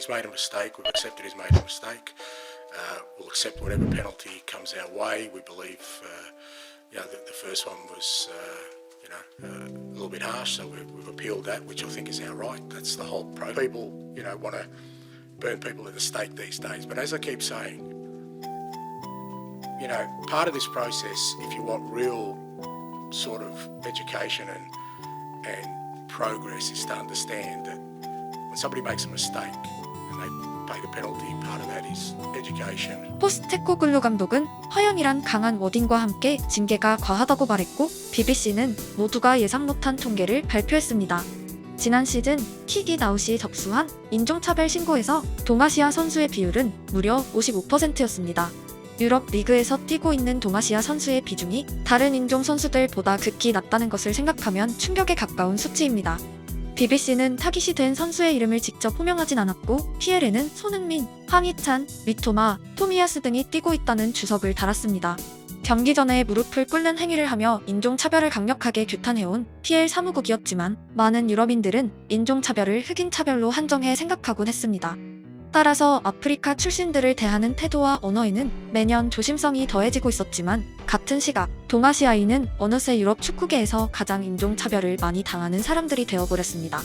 he's made a mistake. We've accepted he's made a mistake. We'll accept whatever penalty comes our way. We believe, the first one was, a little bit harsh, so we've appealed that, which I think is our right. That's the whole pro. People, want to burn people at the stake these days. But as I keep saying, part of this process, if you want real sort of education and progress, is to understand that when somebody makes a mistake and they pay the penalty, part of that is education. 포스테코글루 감독은 허영이란 강한 워딩과 함께 징계가 과하다고 말했고, BBC는 모두가 예상 못한 통계를 발표했습니다. 지난 시즌 킥인 아웃이 접수한 인종차별 신고에서 동아시아 선수의 비율은 무려 55%였습니다. 유럽 리그에서 뛰고 있는 동아시아 선수의 비중이 다른 인종 선수들보다 극히 낮다는 것을 생각하면 충격에 가까운 수치입니다. BBC는 타깃이 된 선수의 이름을 직접 호명하진 않았고, PL에는 손흥민, 황희찬, 리토마, 토미야스 등이 뛰고 있다는 주석을 달았습니다. 경기 전에 무릎을 꿇는 행위를 하며 인종차별을 강력하게 규탄해온 PL 사무국이었지만, 많은 유럽인들은 인종차별을 흑인차별로 한정해 생각하곤 했습니다. 따라서 아프리카 출신들을 대하는 태도와 언어에는 매년 조심성이 더해지고 있었지만, 같은 시각 동아시아인은 어느새 유럽 축구계에서 가장 인종차별을 많이 당하는 사람들이 되어버렸습니다.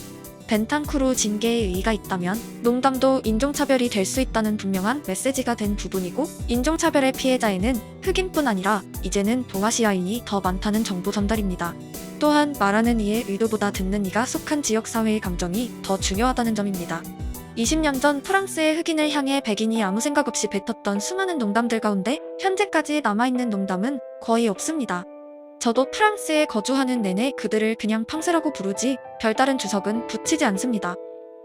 벤탄쿠르 징계에 의의가 있다면 농담도 인종차별이 될 수 있다는 분명한 메시지가 된 부분이고, 인종차별의 피해자에는 흑인뿐 아니라 이제는 동아시아인이 더 많다는 정보 전달입니다. 또한 말하는 이의 의도보다 듣는 이가 속한 지역사회의 감정이 더 중요하다는 점입니다. 20년 전 프랑스의 흑인을 향해 백인이 아무 생각 없이 뱉었던 수많은 농담들 가운데 현재까지 남아있는 농담은 거의 없습니다. 저도 프랑스에 거주하는 내내 그들을 그냥 팡세라고 부르지 별다른 주석은 붙이지 않습니다.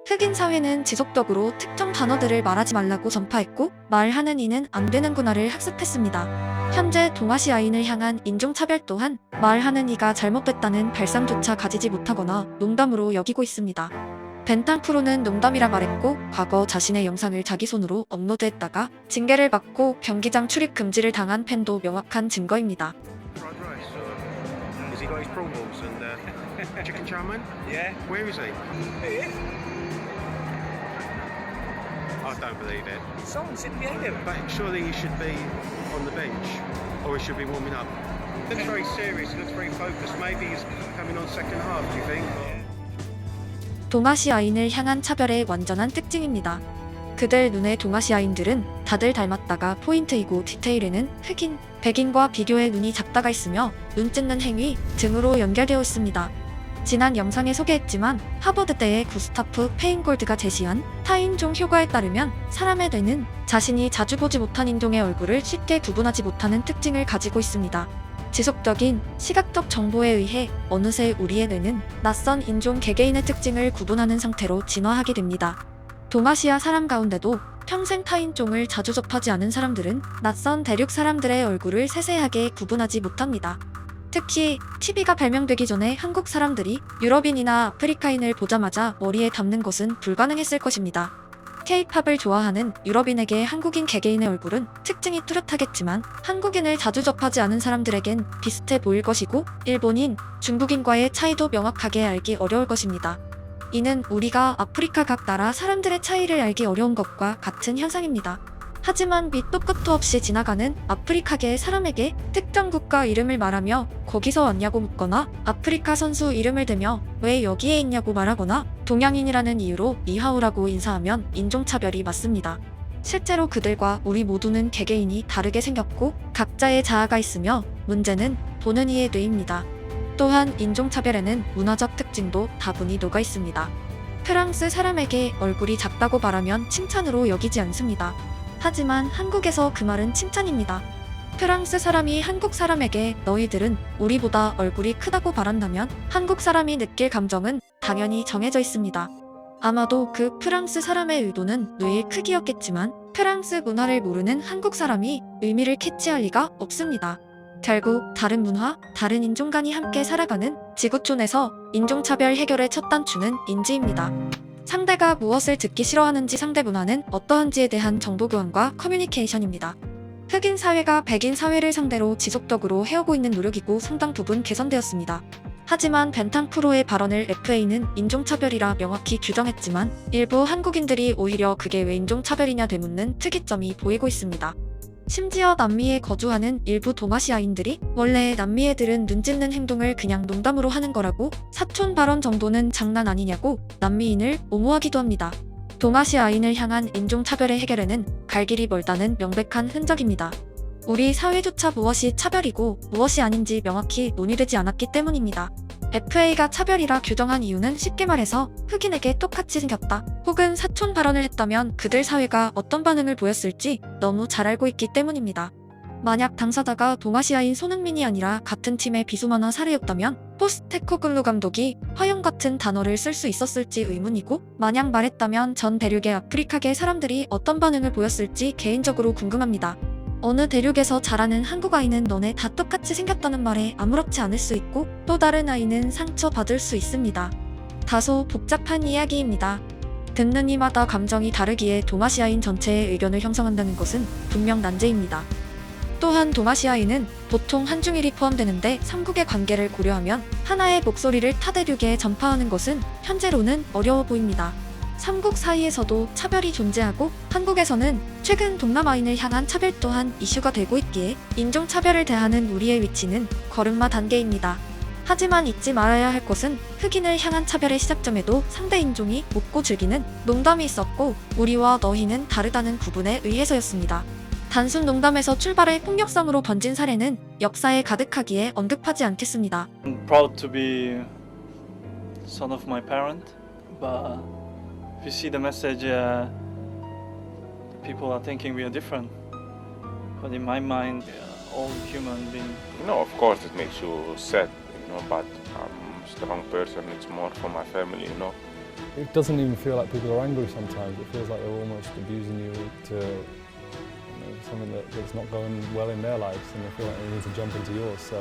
흑인 사회는 지속적으로 특정 단어들을 말하지 말라고 전파했고, 말하는 이는 안 되는구나를 학습했습니다. 현재 동아시아인을 향한 인종차별 또한 말하는 이가 잘못됐다는 발상조차 가지지 못하거나 농담으로 여기고 있습니다. 벤탄쿠르는 농담이라 말했고, 과거 자신의 영상을 자기 손으로 업로드했다가 징계를 받고 경기장 출입 금지를 당한 팬도 명확한 증거입니다. Has he got his prawn balls and chicken chowman? Yeah. Where is he? Here. I don't believe it. Someone's sitting behind him. But surely he should be on the bench, or he should be warming up. Looks very serious. He looks very focused. Maybe he's coming on second half. Do you think? 동아시아인을 향한 차별의 완전한 특징입니다. 그들 눈에 동아시아인들은 다들 닮았다가 포인트이고, 디테일에는 흑인, 백인과 비교해 눈이 작다가 있으며 눈 찢는 행위 등으로 연결되어 있습니다. 지난 영상에 소개했지만 하버드대의 구스타프 페인골드가 제시한 타인종 효과에 따르면 사람의 뇌는 자신이 자주 보지 못한 인종의 얼굴을 쉽게 구분하지 못하는 특징을 가지고 있습니다. 지속적인 시각적 정보에 의해 어느새 우리의 뇌는 낯선 인종 개개인의 특징을 구분하는 상태로 진화하게 됩니다. 동아시아 사람 가운데도 평생 타인종을 자주 접하지 않은 사람들은 낯선 대륙 사람들의 얼굴을 세세하게 구분하지 못합니다. 특히 TV가 발명되기 전에 한국 사람들이 유럽인이나 아프리카인을 보자마자 머리에 담는 것은 불가능했을 것입니다. K-팝을 좋아하는 유럽인에게 한국인 개개인의 얼굴은 특징이 뚜렷하겠지만, 한국인을 자주 접하지 않은 사람들에겐 비슷해 보일 것이고, 일본인, 중국인과의 차이도 명확하게 알기 어려울 것입니다. 이는 우리가 아프리카 각 나라 사람들의 차이를 알기 어려운 것과 같은 현상입니다. 하지만 밑도 끝도 없이 지나가는 아프리카계의 사람에게 특정 국가 이름을 말하며 거기서 왔냐고 묻거나, 아프리카 선수 이름을 대며 왜 여기에 있냐고 말하거나, 동양인이라는 이유로 니하오라고 인사하면 인종차별이 맞습니다. 실제로 그들과 우리 모두는 개개인이 다르게 생겼고 각자의 자아가 있으며, 문제는 보는 이의 뇌입니다. 또한 인종차별에는 문화적 특징도 다분히 녹아 있습니다. 프랑스 사람에게 얼굴이 작다고 말하면 칭찬으로 여기지 않습니다. 하지만 한국에서 그 말은 칭찬입니다. 프랑스 사람이 한국 사람에게 너희들은 우리보다 얼굴이 크다고 말한다면 한국 사람이 느낄 감정은 당연히 정해져 있습니다. 아마도 그 프랑스 사람의 의도는 뇌의 크기였겠지만, 프랑스 문화를 모르는 한국 사람이 의미를 캐치할 리가 없습니다. 결국 다른 문화, 다른 인종 간이 함께 살아가는 지구촌에서 인종차별 해결의 첫 단추는 인지입니다. 상대가 무엇을 듣기 싫어하는지, 상대 문화는 어떠한지에 대한 정보 교환과 커뮤니케이션입니다. 흑인 사회가 백인 사회를 상대로 지속적으로 해오고 있는 노력이고 상당 부분 개선되었습니다. 하지만 벤탕프로의 발언을 FA는 인종차별이라 명확히 규정했지만 일부 한국인들이 오히려 그게 왜 인종차별이냐 되묻는 특이점이 보이고 있습니다. 심지어 남미에 거주하는 일부 동아시아인들이 원래 남미 애들은 눈 찢는 행동을 그냥 농담으로 하는 거라고 사촌 발언 정도는 장난 아니냐고 남미인을 옹호하기도 합니다. 동아시아인을 향한 인종차별의 해결에는 갈 길이 멀다는 명백한 흔적입니다. 우리 사회조차 무엇이 차별이고 무엇이 아닌지 명확히 논의되지 않았기 때문입니다. FA가 차별이라 규정한 이유는 쉽게 말해서 흑인에게 똑같이 생겼다 혹은 사촌 발언을 했다면 그들 사회가 어떤 반응을 보였을지 너무 잘 알고 있기 때문입니다. 만약 당사자가 동아시아인 손흥민이 아니라 같은 팀의 비수만화 사례였다면 포스테코글루 감독이 화형 같은 단어를 쓸 수 있었을지 의문이고, 만약 말했다면 전 대륙의 아프리카계 사람들이 어떤 반응을 보였을지 개인적으로 궁금합니다. 어느 대륙에서 자라는 한국 아이는 너네 다 똑같이 생겼다는 말에 아무렇지 않을 수 있고 또 다른 아이는 상처받을 수 있습니다. 다소 복잡한 이야기입니다. 듣는 이마다 감정이 다르기에 동아시아인 전체의 의견을 형성한다는 것은 분명 난제입니다. 또한 동아시아인은 보통 한중일이 포함되는데 삼국의 관계를 고려하면 하나의 목소리를 타 대륙에 전파하는 것은 현재로는 어려워 보입니다. 삼국 사이에서도 차별이 존재하고 한국에서는 최근 동남아인을 향한 차별 또한 이슈가 되고 있기에 인종차별을 대하는 우리의 위치는 걸음마 단계입니다. 하지만 잊지 말아야 할 것은 흑인을 향한 차별의 시작점에도 상대 인종이 웃고 즐기는 농담이 있었고 우리와 너희는 다르다는 구분에 의해서였습니다. 단순 농담에서 출발해 폭력성으로 번진 사례는 역사에 가득하기에 언급하지 않겠습니다. I'm proud to be son of my parent, but if you see the message, people are thinking we are different. But in my mind, we are all human beings. No, of course it makes you sad, but I'm a strong person. It's more for my family, It doesn't even feel like people are angry sometimes. It feels like they're almost abusing you to something that's not going well in their lives, and they feel like they need to jump into yours. So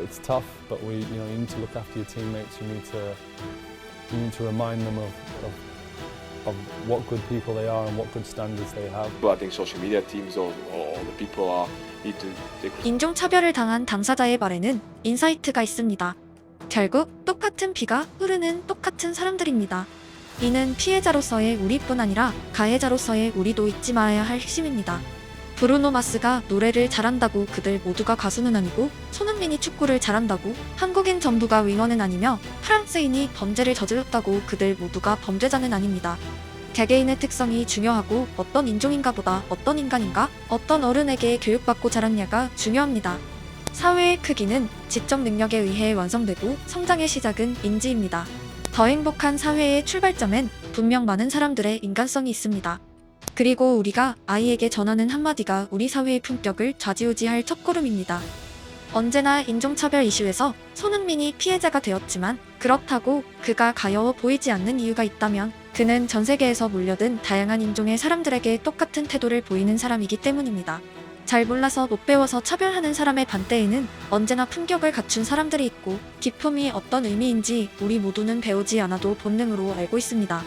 it's tough, but you need to look after your teammates. You need to remind them of what good people they are and what good standards they have. But I think social media teams or the people need to take. 인종차별을 당한 당사자의 말에는 인사이트가 있습니다. 결국 똑같은 피가 흐르는 똑같은 사람들입니다. 이는 피해자로서의 우리뿐 아니라 가해자로서의 우리도 잊지 말아야 할 핵심입니다. 브루노 마스가 노래를 잘한다고 그들 모두가 가수는 아니고, 손흥민이 축구를 잘한다고 한국인 전부가 윙어는 아니며, 프랑스인이 범죄를 저질렀다고 그들 모두가 범죄자는 아닙니다. 개개인의 특성이 중요하고 어떤 인종인가 보다 어떤 인간인가, 어떤 어른에게 교육받고 자랐냐가 중요합니다. 사회의 크기는 지적 능력에 의해 완성되고 성장의 시작은 인지입니다. 더 행복한 사회의 출발점엔 분명 많은 사람들의 인간성이 있습니다. 그리고 우리가 아이에게 전하는 한마디가 우리 사회의 품격을 좌지우지할 첫걸음입니다. 언제나 인종차별 이슈에서 손흥민이 피해자가 되었지만 그렇다고 그가 가여워 보이지 않는 이유가 있다면 그는 전 세계에서 몰려든 다양한 인종의 사람들에게 똑같은 태도를 보이는 사람이기 때문입니다. 잘 몰라서 못 배워서 차별하는 사람의 반대에는 언제나 품격을 갖춘 사람들이 있고 기품이 어떤 의미인지 우리 모두는 배우지 않아도 본능으로 알고 있습니다.